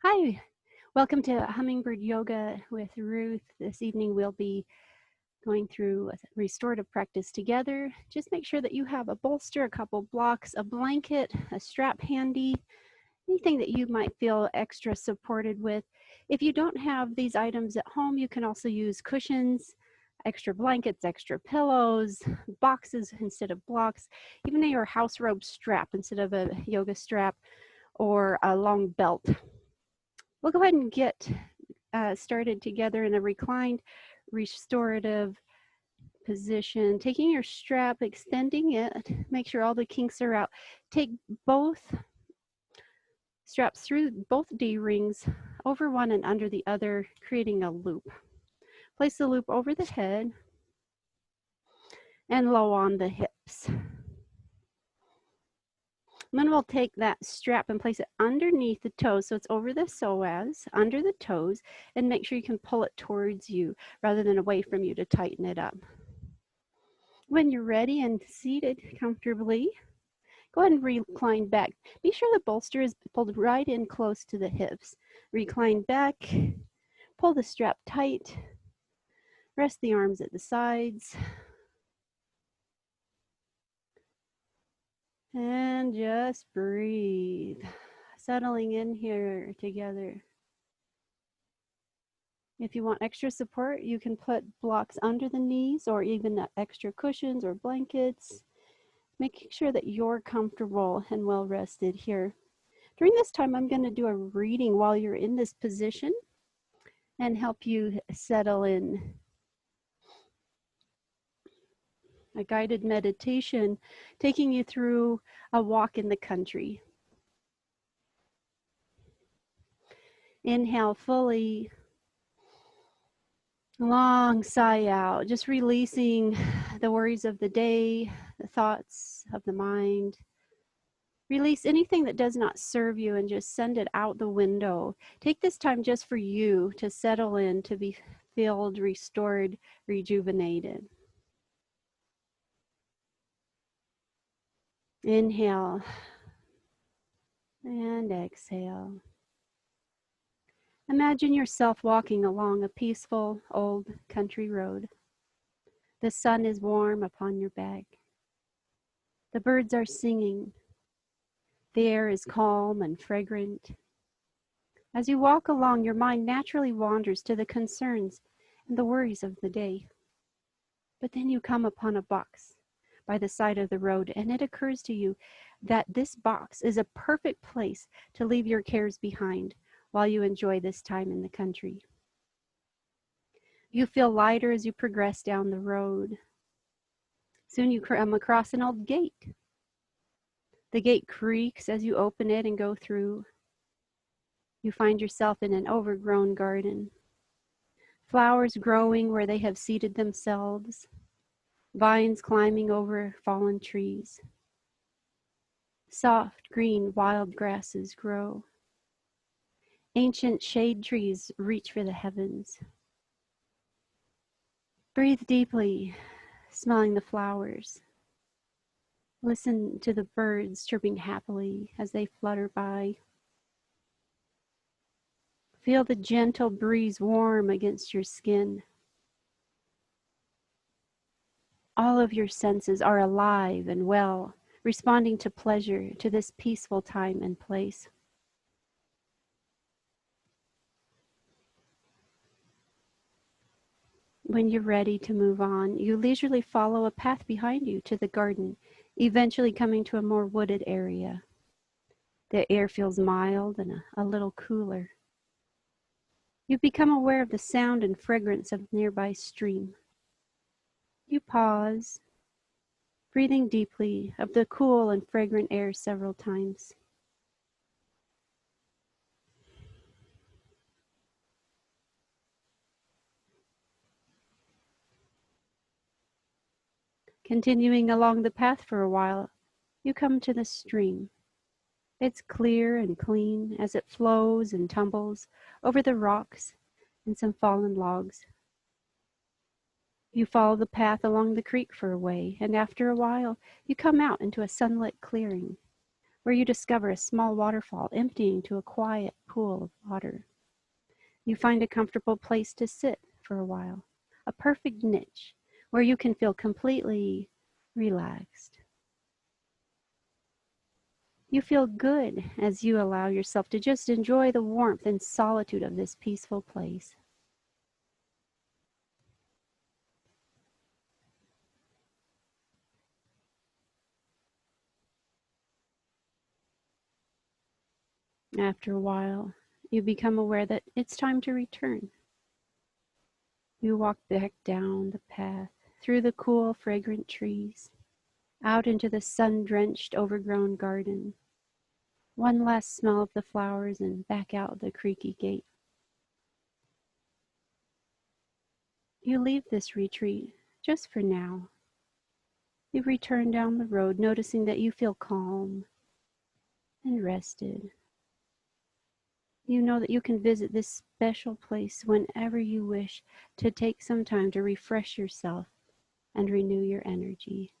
Hi, welcome to Hummingbird Yoga with Ruth. This evening we'll be going through a restorative practice together. Just make sure that you have a bolster, a couple blocks, a blanket, a strap handy, anything that you might feel extra supported with. If you don't have these items at home, you can also use cushions, extra blankets, extra pillows, boxes instead of blocks, even your house robe strap instead of a yoga strap, or a long belt. We'll go ahead and get started together in a reclined restorative position. Taking your strap, extending it, make sure all the kinks are out. Take both straps through both D-rings, over one and under the other, creating a loop. Place the loop over the head and low on the hips. And then we'll take that strap and place it underneath the toes, so it's over the psoas, under the toes, and make sure you can pull it towards you rather than away from you to tighten it up. When you're ready and seated comfortably, go ahead and recline back. Be sure the bolster is pulled right in close to the hips. Recline back, pull the strap tight, rest the arms at the sides, and just breathe, settling in here together. If you want extra support, you can put blocks under the knees or even extra cushions or blankets, making sure that you're comfortable and well rested here. During this time, I'm going to do a reading while you're in this position and help you settle in. A guided meditation taking you through a walk in the country. Inhale fully. Long sigh out, just releasing the worries of the day, the thoughts of the mind. Release anything that does not serve you and just send it out the window. Take this time just for you to settle in, to be filled, restored, rejuvenated. Inhale and exhale. Imagine yourself walking along a peaceful old country road. The sun is warm upon your back. The birds are singing. The air is calm and fragrant. As you walk along, your mind naturally wanders to the concerns and the worries of the day. But then you come upon a box by the side of the road, and it occurs to you that this box is a perfect place to leave your cares behind while you enjoy this time in the country. You feel lighter as you progress down the road. Soon you come across an old gate. The gate creaks as you open it and go through. You find yourself in an overgrown garden. Flowers growing where they have seated themselves. Vines climbing over fallen trees. Soft green wild grasses grow. Ancient shade trees reach for the heavens. Breathe deeply, smelling the flowers. Listen to the birds chirping happily as they flutter by. Feel the gentle breeze warm against your skin. All of your senses are alive and well, responding to pleasure, to this peaceful time and place. When you're ready to move on, you leisurely follow a path behind you to the garden, eventually coming to a more wooded area. The air feels mild and a little cooler. You become aware of the sound and fragrance of a nearby stream. You pause, breathing deeply of the cool and fragrant air several times. Continuing along the path for a while, you come to the stream. It's clear and clean as it flows and tumbles over the rocks and some fallen logs. You follow the path along the creek for a way, and after a while, you come out into a sunlit clearing. where you discover a small waterfall emptying to a quiet pool of water. You find a comfortable place to sit for a while, a perfect niche where you can feel completely relaxed. You feel good as you allow yourself to just enjoy the warmth and solitude of this peaceful place. After a while, you become aware that it's time to return. You walk back down the path, through the cool, fragrant trees, out into the sun-drenched, overgrown garden. One last smell of the flowers and back out the creaky gate. You leave this retreat, just for now. You return down the road, noticing that you feel calm and rested. You know that you can visit this special place whenever you wish to take some time to refresh yourself and renew your energy.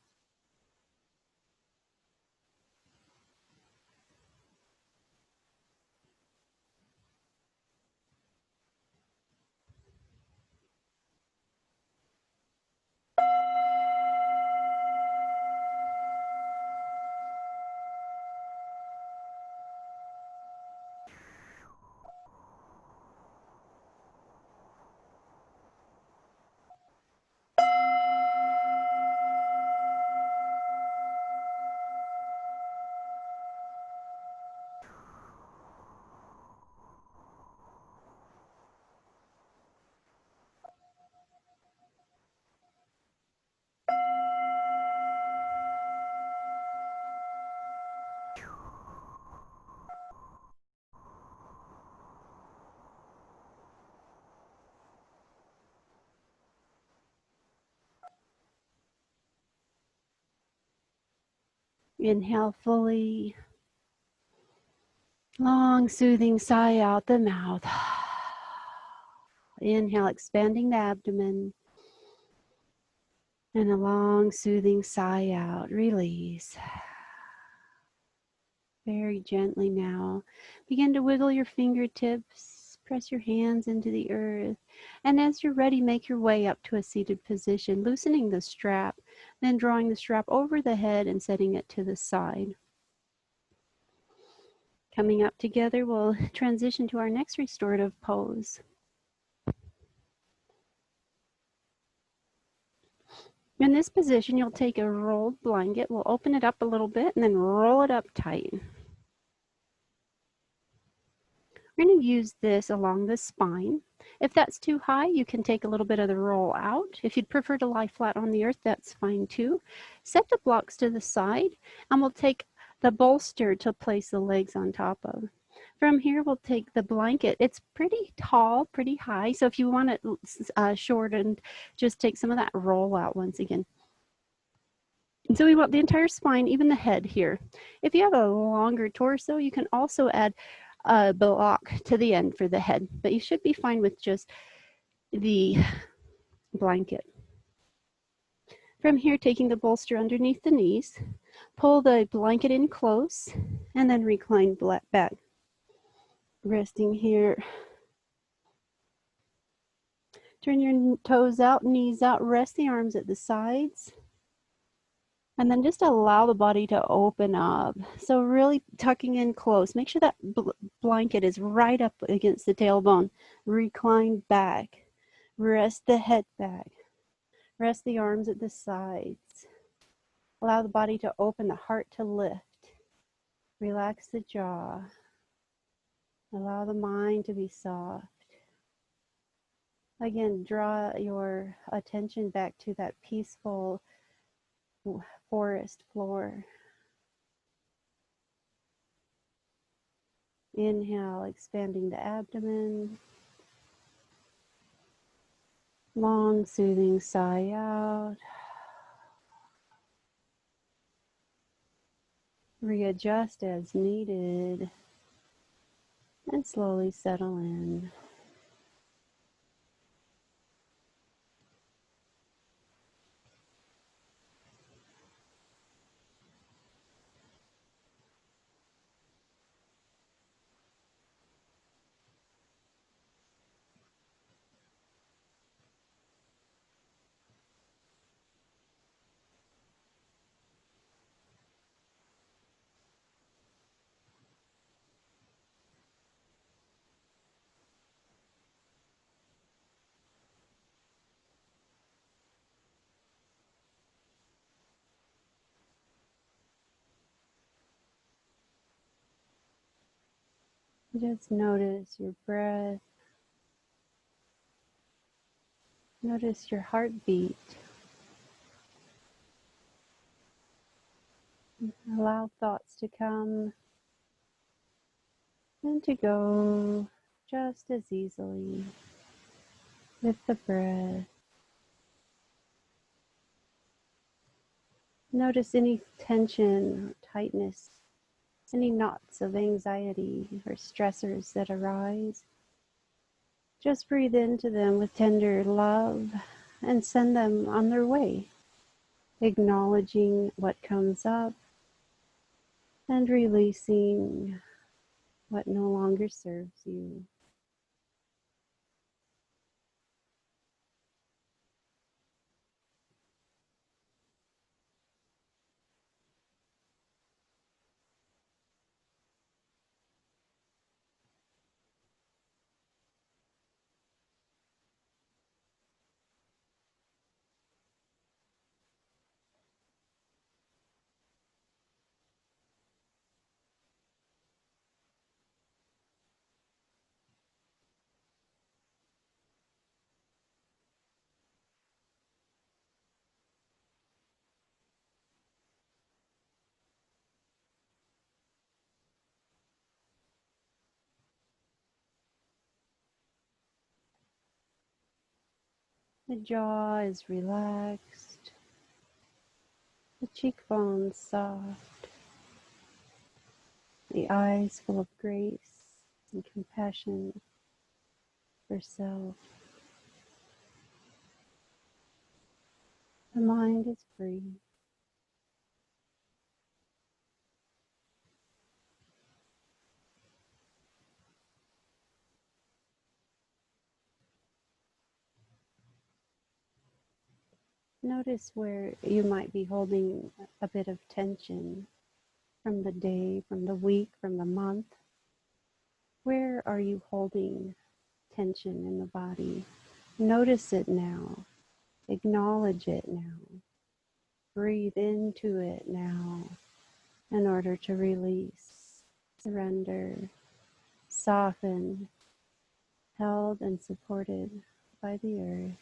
Inhale fully. Long, soothing sigh out the mouth. Inhale, expanding the abdomen. And a long, soothing sigh out. Release. Very gently now. Begin to wiggle your fingertips. Press your hands into the earth. And as you're ready, make your way up to a seated position, loosening the strap, then drawing the strap over the head and setting it to the side. Coming up together, we'll transition to our next restorative pose. In this position, you'll take a rolled blanket. We'll open it up a little bit and then roll it up tight. We're going to use this along the spine. If that's too high, you can take a little bit of the roll out. If you'd prefer to lie flat on the earth, that's fine too. Set the blocks to the side, and we'll take the bolster to place the legs on top of. From here, we'll take the blanket. It's pretty tall, pretty high, so if you want it shortened, just take some of that roll out once again. And so we want the entire spine, even the head here. If you have a longer torso, you can also add a block to the end for the head, but you should be fine with just the blanket. From here, taking the bolster underneath the knees, pull the blanket in close, and then recline back. Resting here. Turn your toes out, knees out, rest the arms at the sides. And then just allow the body to open up. So really tucking in close. Make sure that blanket is right up against the tailbone. Recline back. Rest the head back. Rest the arms at the sides. Allow the body to open, the heart to lift. Relax the jaw. Allow the mind to be soft. Again, draw your attention back to that peaceful forest floor. Inhale, expanding the abdomen. Long, soothing sigh out. Readjust as needed. And slowly settle in. Just notice your breath. Notice your heartbeat. Allow thoughts to come and to go just as easily with the breath. Notice any tension or tightness, any knots of anxiety or stressors that arise. Just breathe into them with tender love and send them on their way, acknowledging what comes up and releasing what no longer serves you. The jaw is relaxed, the cheekbones soft, the eyes full of grace and compassion for self. The mind is free. Notice where you might be holding a bit of tension from the day, from the week, from the month. Where are you holding tension in the body? Notice it now. Acknowledge it now. Breathe into it now in order to release, surrender, soften, held and supported by the earth.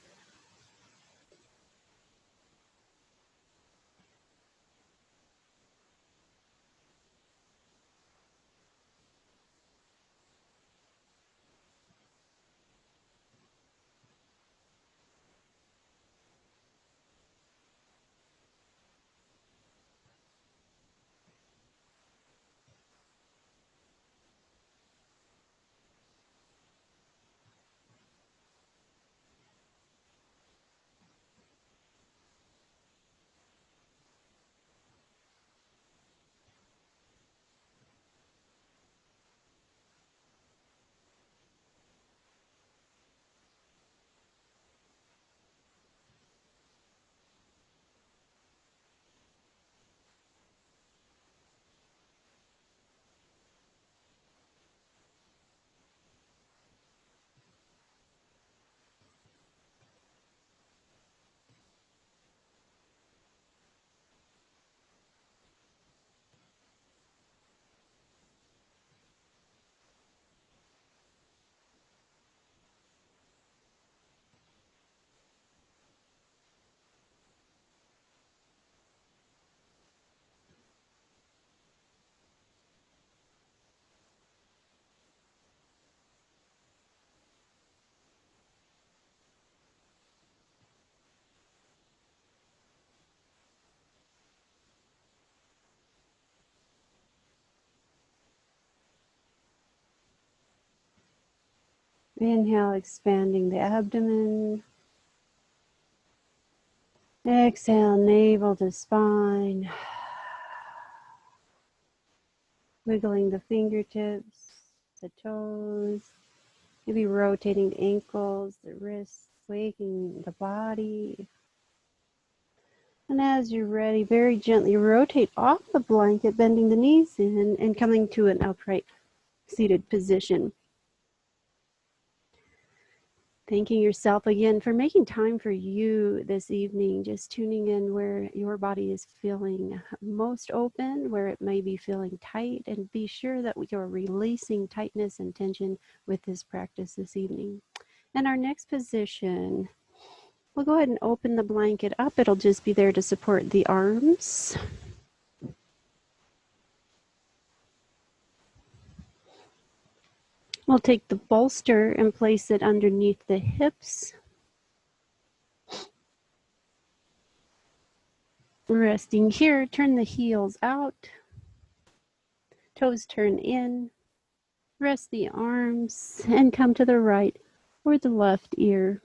Inhale, expanding the abdomen. Exhale, navel to spine. Wiggling the fingertips, the toes. Maybe rotating the ankles, the wrists, waking the body. And as you're ready, very gently rotate off the blanket, bending the knees in and coming to an upright seated position. Thanking yourself again for making time for you this evening, just tuning in where your body is feeling most open, where it may be feeling tight, and be sure that you're releasing tightness and tension with this practice this evening. And our next position, we'll go ahead and open the blanket up. It'll just be there to support the arms. We'll take the bolster and place it underneath the hips. Resting here, turn the heels out, toes turn in, rest the arms, and come to the right or the left ear.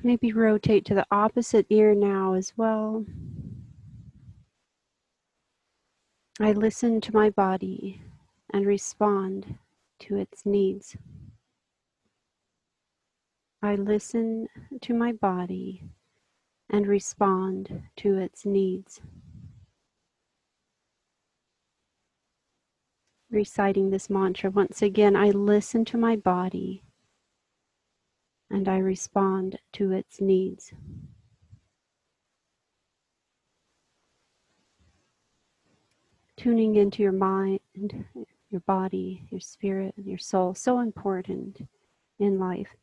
Maybe rotate to the opposite ear now as well. I listen to my body and respond to its needs. I listen to my body and respond to its needs. Reciting this mantra once again, I listen to my body and I respond to its needs. Tuning into your mind, your body, your spirit, and your soul, so important in life.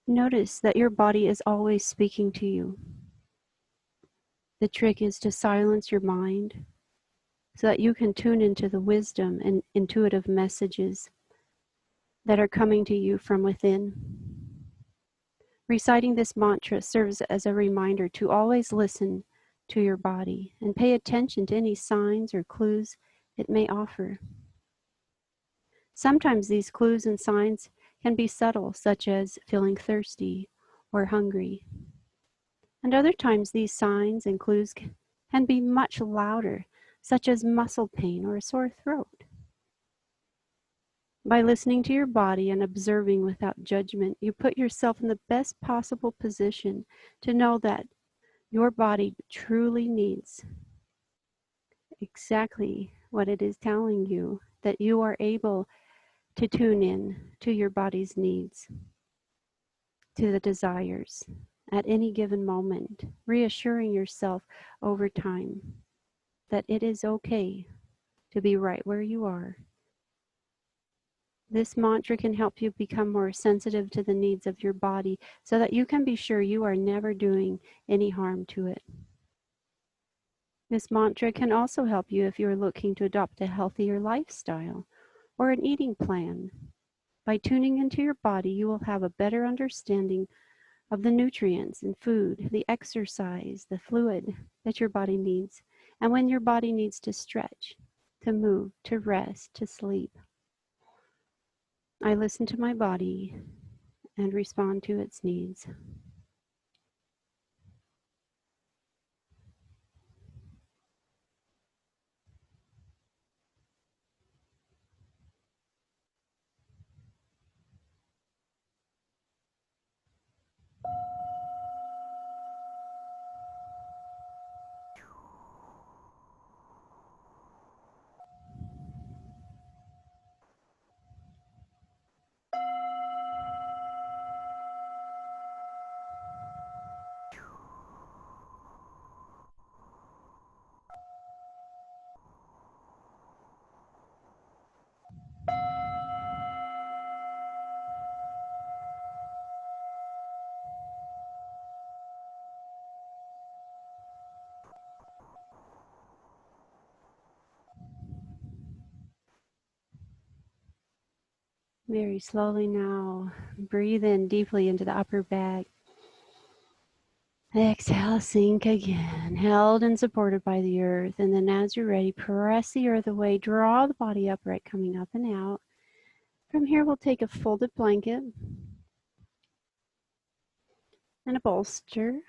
Notice that your body is always speaking to you. The trick is to silence your mind so that you can tune into the wisdom and intuitive messages that are coming to you from within. Reciting this mantra serves as a reminder to always listen to your body and pay attention to any signs or clues it may offer. Sometimes these clues and signs can be subtle, such as feeling thirsty or hungry. And other times these signs and clues can be much louder, such as muscle pain or a sore throat. By listening to your body and observing without judgment, you put yourself in the best possible position to know that your body truly needs exactly what it is telling you, that you are able to tune in to your body's needs, to the desires at any given moment, reassuring yourself over time that it is okay to be right where you are. This mantra can help you become more sensitive to the needs of your body so that you can be sure you are never doing any harm to it. This mantra can also help you if you are looking to adopt a healthier lifestyle or an eating plan By tuning into your body, you will have a better understanding of the nutrients in food, the exercise, the fluid that your body needs, and when your body needs to stretch, to move, to rest, to sleep. I listen to my body and respond to its needs. Very slowly now, breathe in deeply into the upper back. Exhale, sink again, held and supported by the earth. And then as you're ready, press the earth away, draw the body upright, coming up and out. From here, we'll take a folded blanket and a bolster.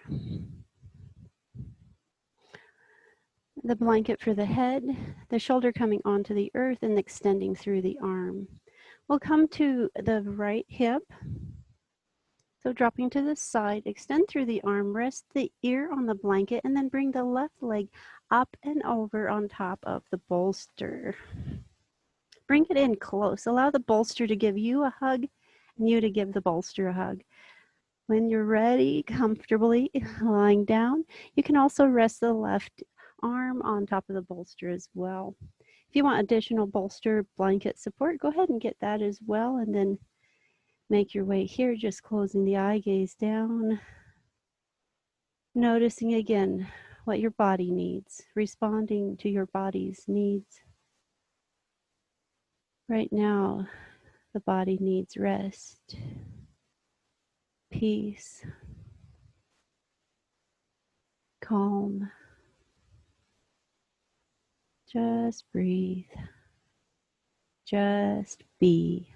The blanket for the head, the shoulder coming onto the earth and extending through the arm. We'll come to the right hip. So dropping to the side, extend through the arm, rest the ear on the blanket, and then bring the left leg up and over on top of the bolster. Bring it in close. Allow the bolster to give you a hug and you to give the bolster a hug. When you're ready, comfortably lying down, you can also rest the left arm on top of the bolster as well. If you want additional bolster blanket support, go ahead and get that as well, and then make your way here, just closing the eye gaze down. Noticing again what your body needs, responding to your body's needs. Right now, the body needs rest, peace, calm. Just breathe. Just be.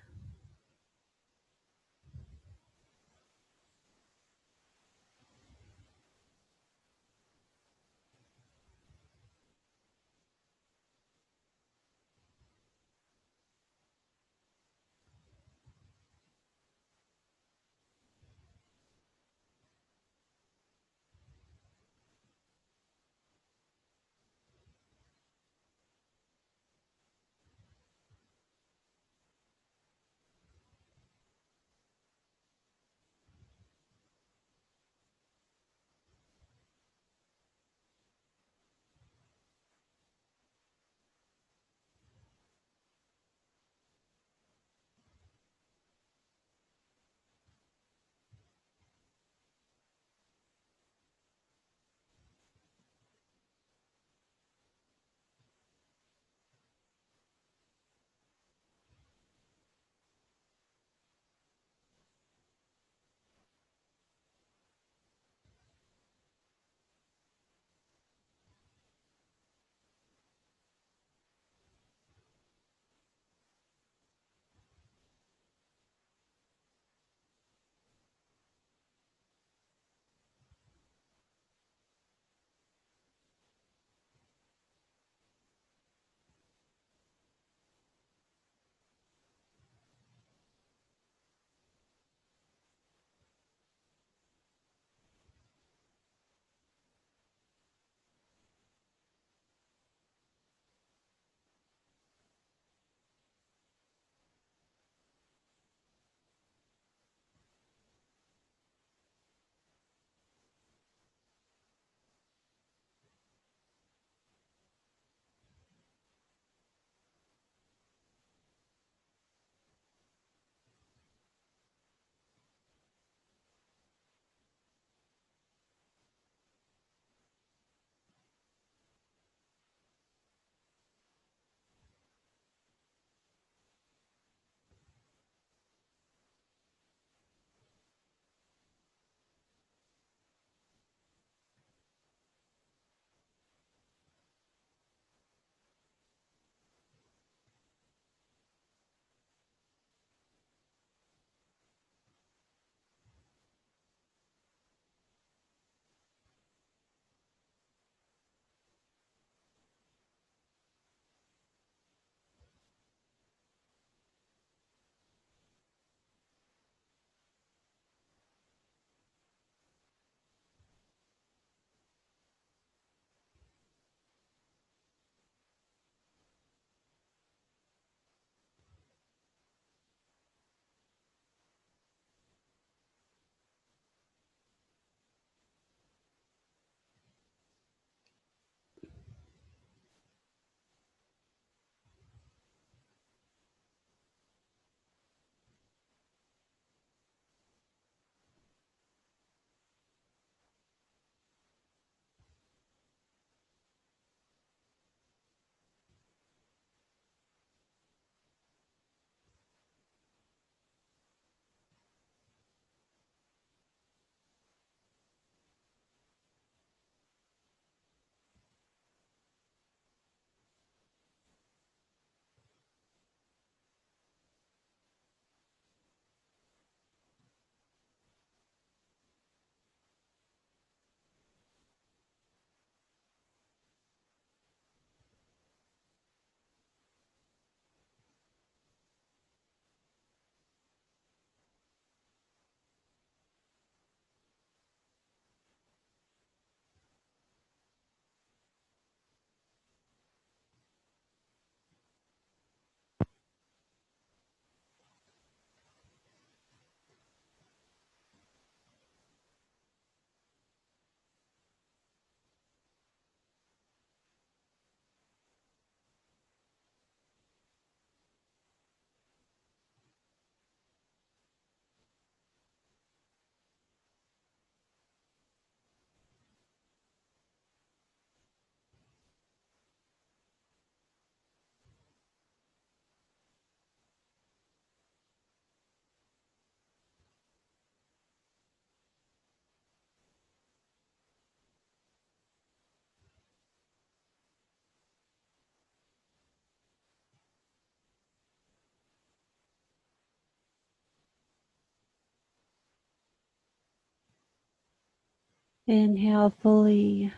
Inhale fully.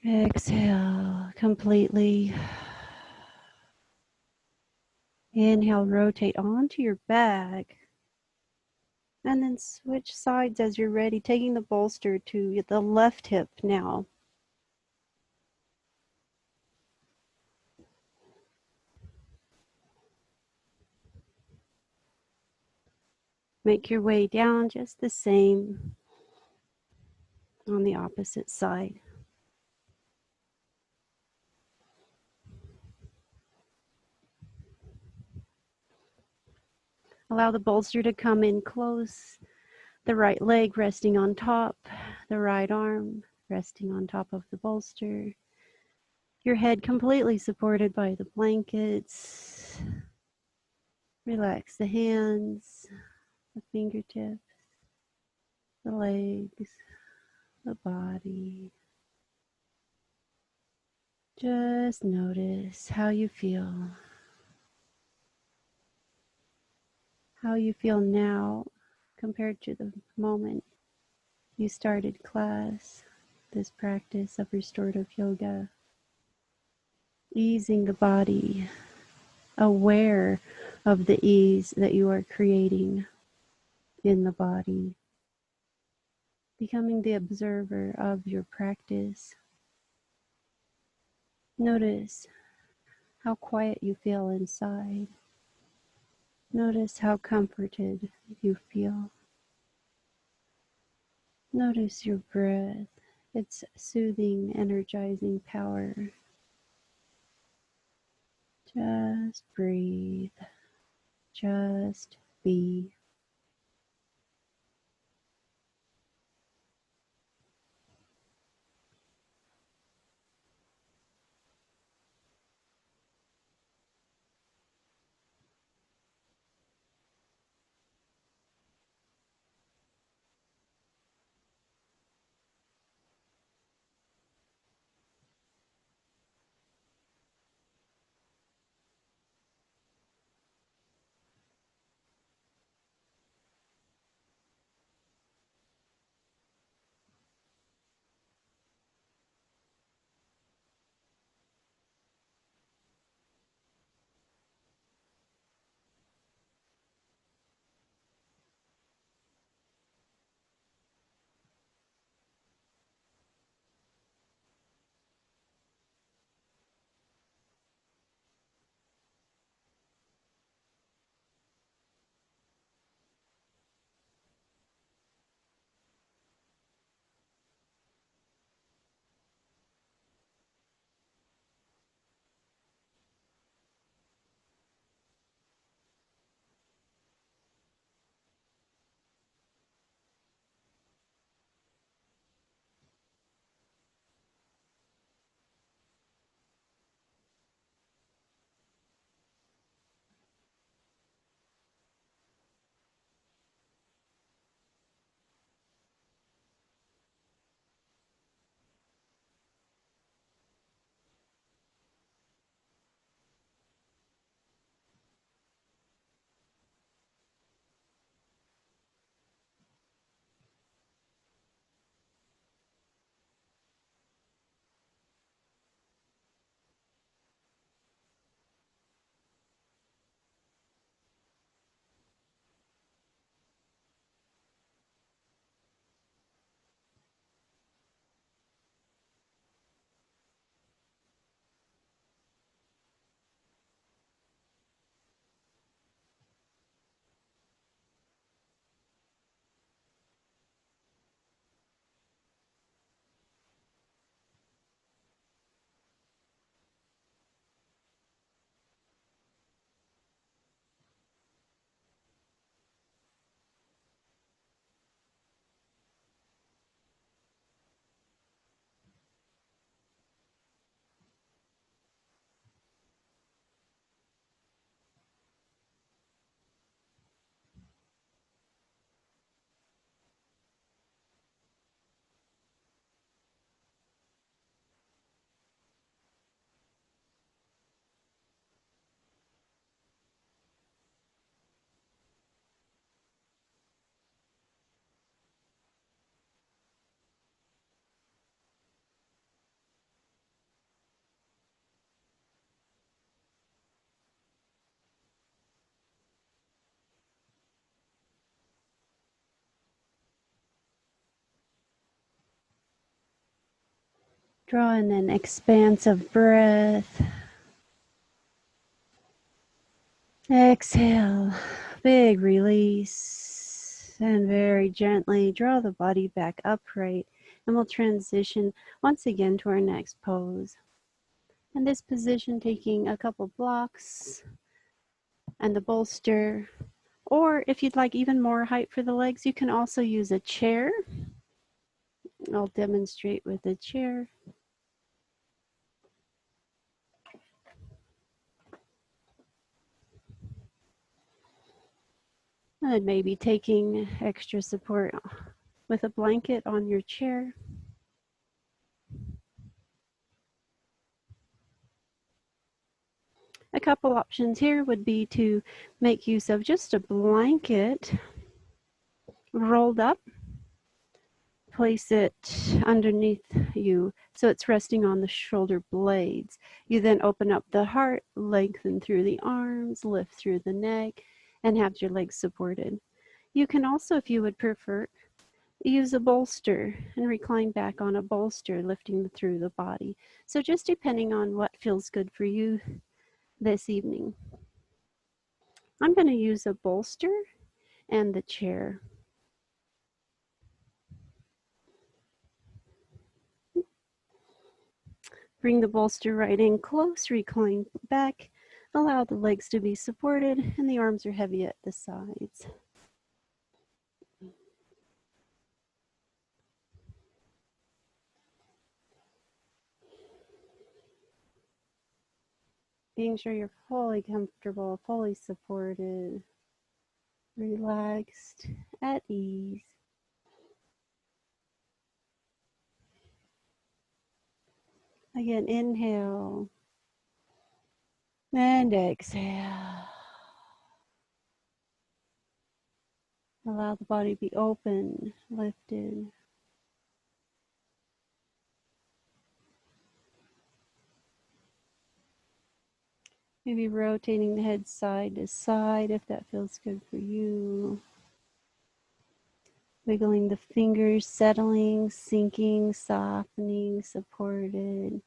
Exhale completely. Inhale, rotate onto your back. And then switch sides as you're ready, taking the bolster to the left hip now. Make your way down just the same on the opposite side. Allow the bolster to come in close, the right leg resting on top, the right arm resting on top of the bolster. Your head completely supported by the blankets. Relax the hands, the fingertips, the legs, the body. Just notice how you feel. How you feel now compared to the moment you started class, this practice of restorative yoga. Easing the body, aware of the ease that you are creating in the body. Becoming the observer of your practice. Notice how quiet you feel inside. Notice how comforted you feel. Notice your breath, its soothing, energizing power. Just breathe. Just be. Draw in an expansive breath. Exhale, big release, and very gently draw the body back upright, and we'll transition once again to our next pose. In this position, taking a couple blocks and the bolster, or if you'd like even more height for the legs, you can also use a chair. I'll demonstrate with a chair. And maybe taking extra support with a blanket on your chair. A couple options here would be to make use of just a blanket rolled up. Place it underneath you so it's resting on the shoulder blades. You then open up the heart, lengthen through the arms, lift through the neck, and have your legs supported. You can also, if you would prefer, use a bolster and recline back on a bolster, lifting through the body. So just depending on what feels good for you this evening. I'm going to use a bolster and the chair. Bring the bolster right in close, recline back, allow the legs to be supported, and the arms are heavy at the sides. Being sure you're fully comfortable, fully supported, relaxed, at ease. Again, inhale and exhale. Allow the body to be open, lifted. Maybe rotating the head side to side if that feels good for you. Wiggling the fingers, settling, sinking, softening, supported.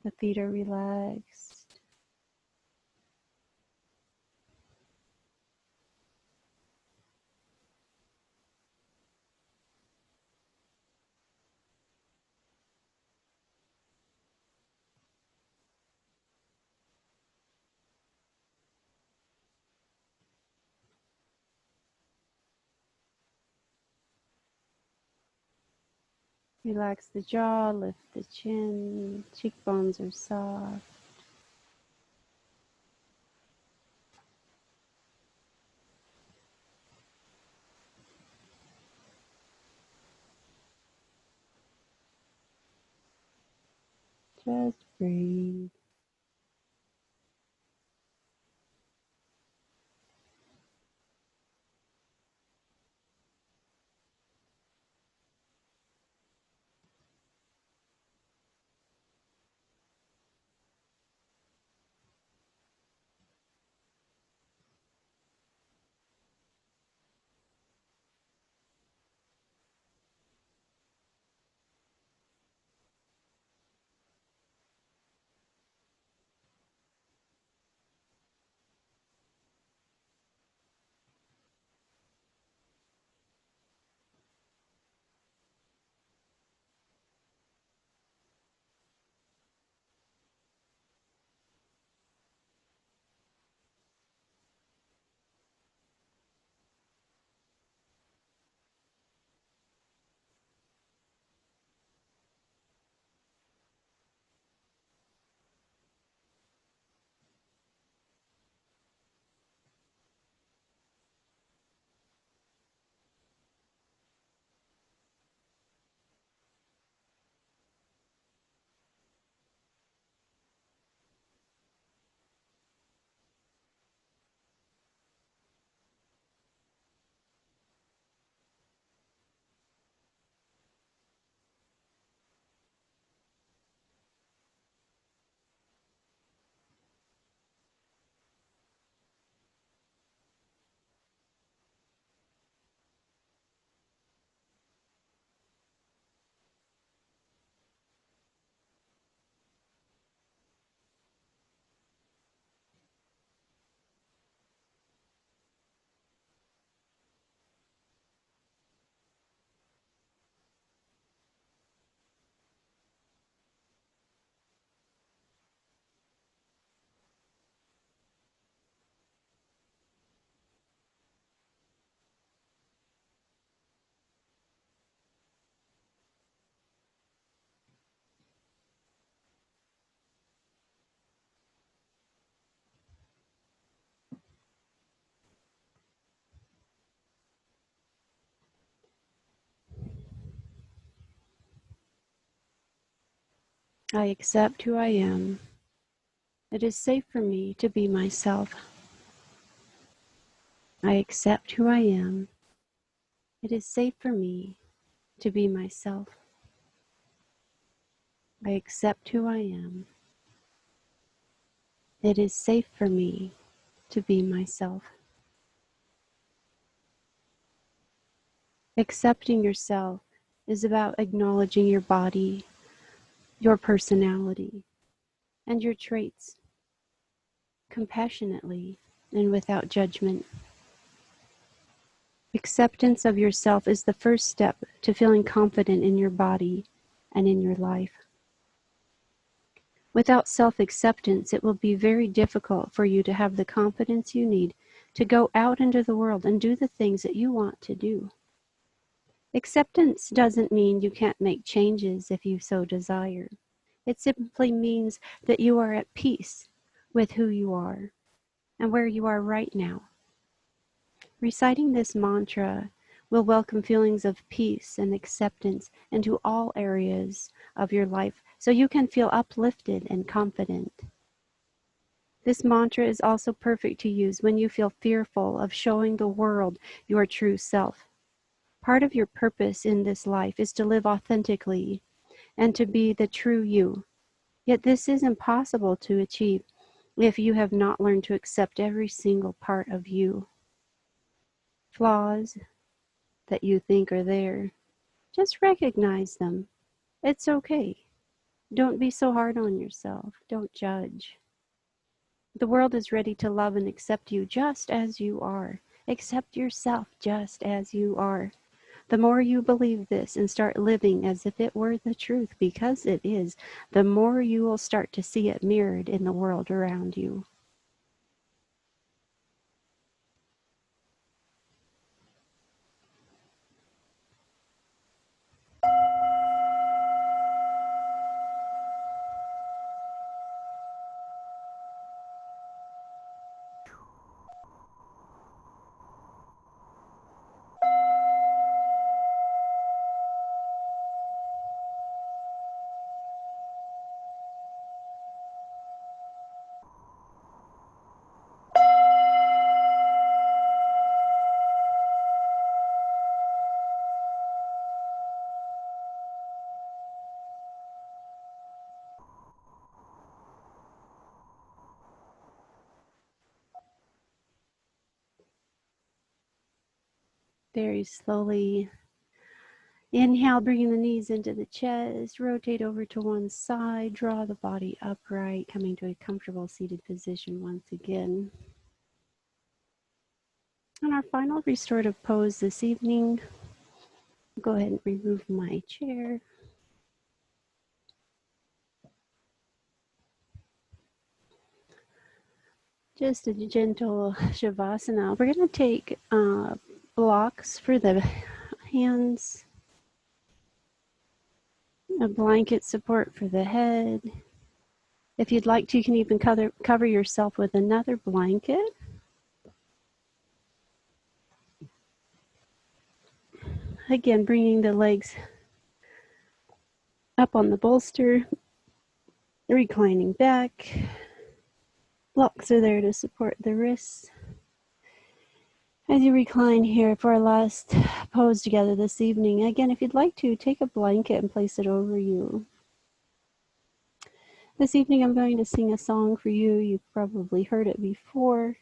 The feet are relaxed. Relax the jaw, lift the chin, cheekbones are soft. Just breathe. I accept who I am. It is safe for me to be myself. I accept who I am. It is safe for me to be myself. I accept who I am. It is safe for me to be myself. Accepting yourself is about acknowledging your body, your personality, and your traits compassionately and without judgment. Acceptance of yourself is the first step to feeling confident in your body and in your life. Without self-acceptance, it will be very difficult for you to have the confidence you need to go out into the world and do the things that you want to do. Acceptance doesn't mean you can't make changes if you so desire. It simply means that you are at peace with who you are and where you are right now. Reciting this mantra will welcome feelings of peace and acceptance into all areas of your life so you can feel uplifted and confident. This mantra is also perfect to use when you feel fearful of showing the world your true self. Part of your purpose in this life is to live authentically and to be the true you. Yet this is impossible to achieve if you have not learned to accept every single part of you. Flaws that you think are there, just recognize them. It's okay. Don't be so hard on yourself. Don't judge. The world is ready to love and accept you just as you are. Accept yourself just as you are. The more you believe this and start living as if it were the truth, because it is, the more you will start to see it mirrored in the world around you. Very slowly inhale, bringing the knees into the chest, rotate over to one side, draw the body upright, coming to a comfortable seated position once again. And our final restorative pose this evening, go ahead and remove my chair. Just a gentle shavasana. We're going to take blocks for the hands, a blanket support for the head. If you'd like to, you can even cover yourself with another blanket. Again, bringing the legs up on the bolster, reclining back. Blocks are there to support the wrists. As you recline here for our last pose together this evening, again, if you'd like to, take a blanket and place it over you. This evening I'm going to sing a song for you. You've probably heard it before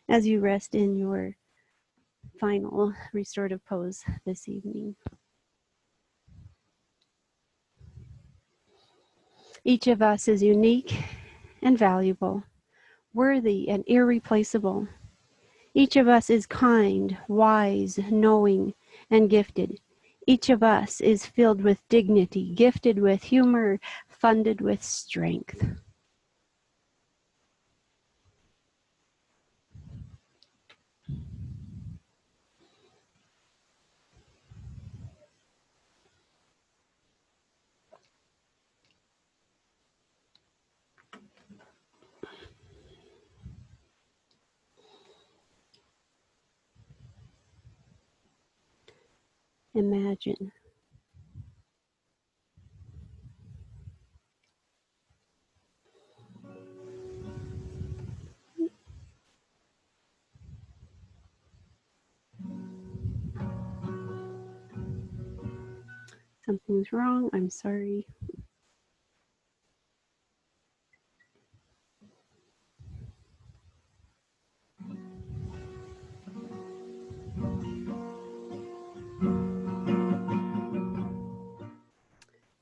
as you rest in your final restorative pose this evening. Each of us is unique and valuable, worthy and irreplaceable. Each of us is kind, wise, knowing, and gifted. Each of us is filled with dignity, gifted with humor, funded with strength. Imagine Something's wrong. I'm sorry.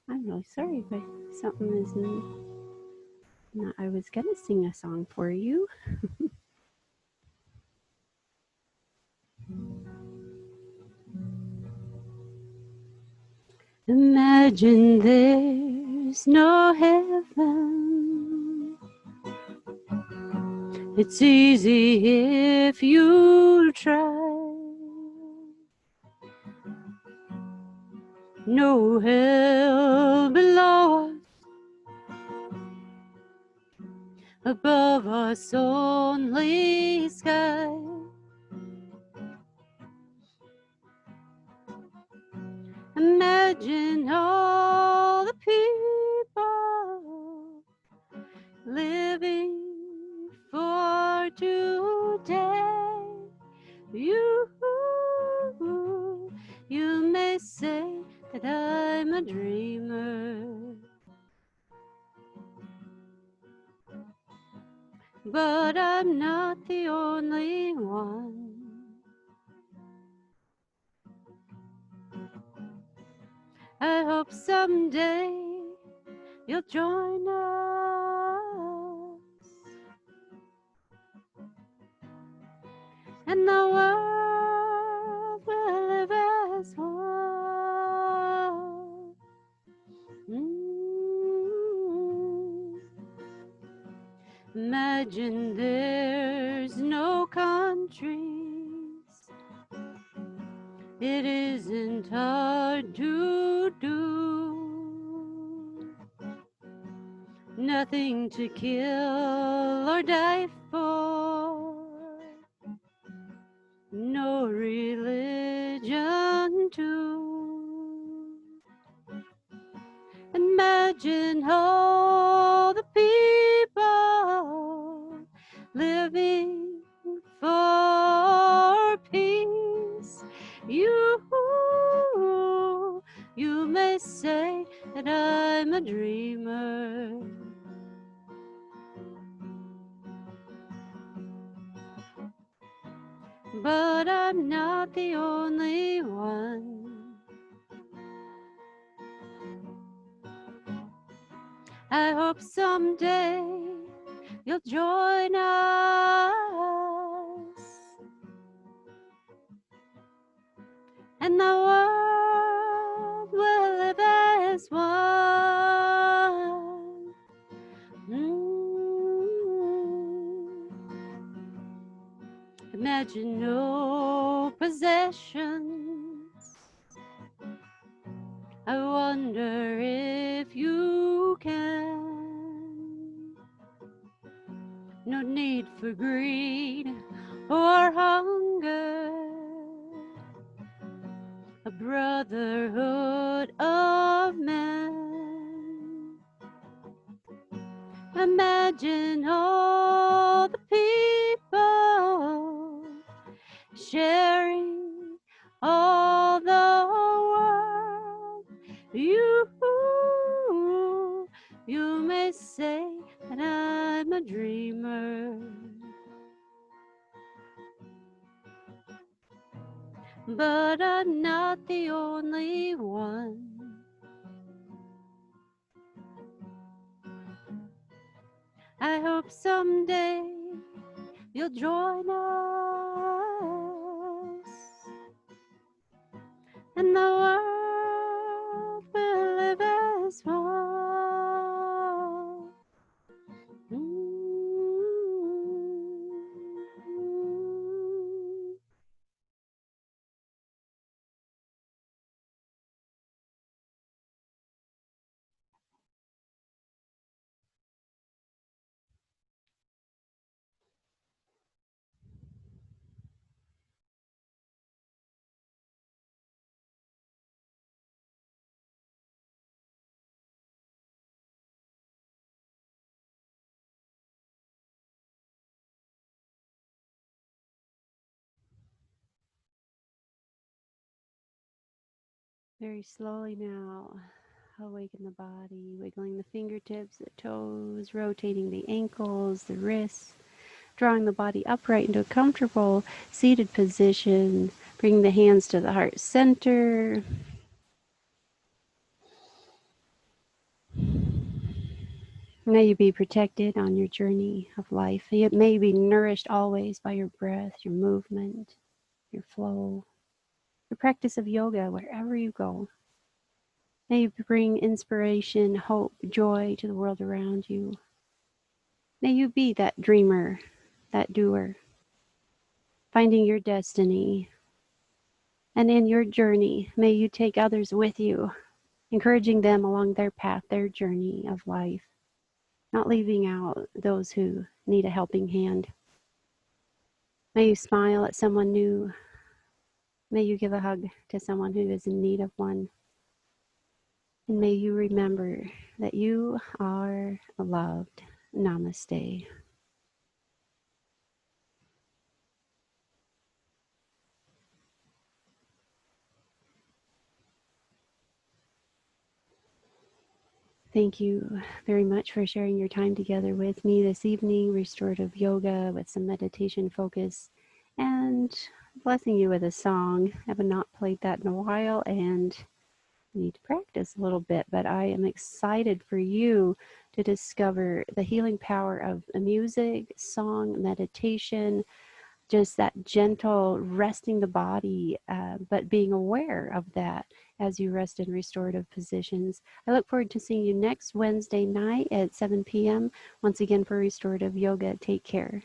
I'm really sorry, but something is not. I was gonna sing a song for you. Imagine there's no heaven. It's easy if you try. No hell below us, above us only sky. Imagine all the people living for today. You may say that I'm a dreamer, but I'm not the only one. I hope someday you'll join us, and the world will live as one. Imagine there's no countries. It isn't hard to do. Nothing to kill or die for. No religion too. Imagine all the people living for peace. You may say that I'm a dreamer, but I'm not the only one. I hope someday you'll join us, and the world will live as one. Imagine no possessions. I wonder if you can. No need for greed or hunger. A brotherhood of men. Imagine all the people sharing all the world. You may say that I'm a dreamer, but I'm not the only one. I hope someday you'll join us, and the world will live as one. Very slowly now, awaken the body, wiggling the fingertips, the toes, rotating the ankles, the wrists, drawing the body upright into a comfortable seated position. Bring the hands to the heart center. May you be protected on your journey of life. It may be nourished always by your breath, your movement, your flow, your practice of yoga wherever you go. May you bring inspiration, hope, joy to the world around you. May you be that dreamer, that doer, finding your destiny. And in your journey, may you take others with you, encouraging them along their path, their journey of life, not leaving out those who need a helping hand. May you smile at someone new. May you give a hug to someone who is in need of one. And may you remember that you are loved. Namaste. Thank you very much for sharing your time together with me this evening. Restorative yoga with some meditation focus and blessing you with a song. I have not played that in a while and need to practice a little bit, but I am excited for you to discover the healing power of music, song, meditation, just that gentle resting the body, but being aware of that as you rest in restorative positions. I look forward to seeing you next Wednesday night at 7 p.m. once again for restorative yoga. Take care.